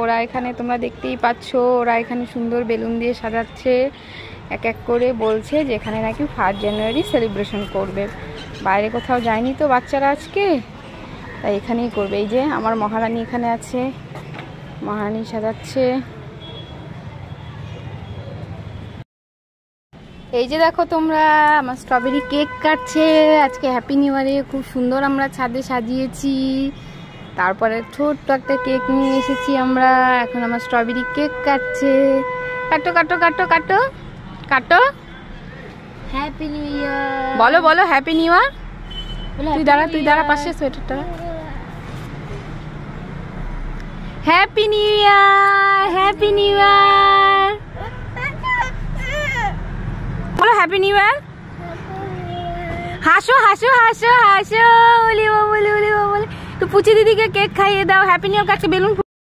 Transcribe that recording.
ওরা এখানে তোমরা দেখতেই পাচ্ছ, ওরা এখানে সুন্দর বেলুন দিয়ে সাজাচ্ছে, এক এক করে বলছে যে এখানে নাকি 1 জানুয়ারি সেলিব্রেশন করবে। বাইরে কোথাও যায়নি তো বাচ্চারা আজকে, তাই এখানেই করবে। এই যে আমার মহারানী এখানে আছে, মহারানী সাজাচ্ছে। এই যে দেখো তোমরা, আমার স্ট্রবেরি কেক কাটছে আজকে হ্যাপি নিউ ইয়ারে। খুব সুন্দর আমরা ছাদে সাজিয়েছি, তারপরে ছোট্ট একটা কেক নিয়ে এসেছি আমরা। এখন আমার স্ট্রবেরি কেক কাটছে। কাটো কাটো কাটো কাটো কাটো, হ্যাপি নিউ ইয়ার বলো বলো হ্যাপি নিউ ইয়ার। তুই দাঁড়া পাশে, সোয়েটারটা। Happy new year, happy new year বলো, হ্যাপি নিউ ইয়ার। হাসো হাসো হাসো হাসো, বলি বলি বলি বলি। তো পুচি দিদিকে কেক খাইয়ে দাও, হ্যাপি নিউ ইয়ার কাছে বেলুন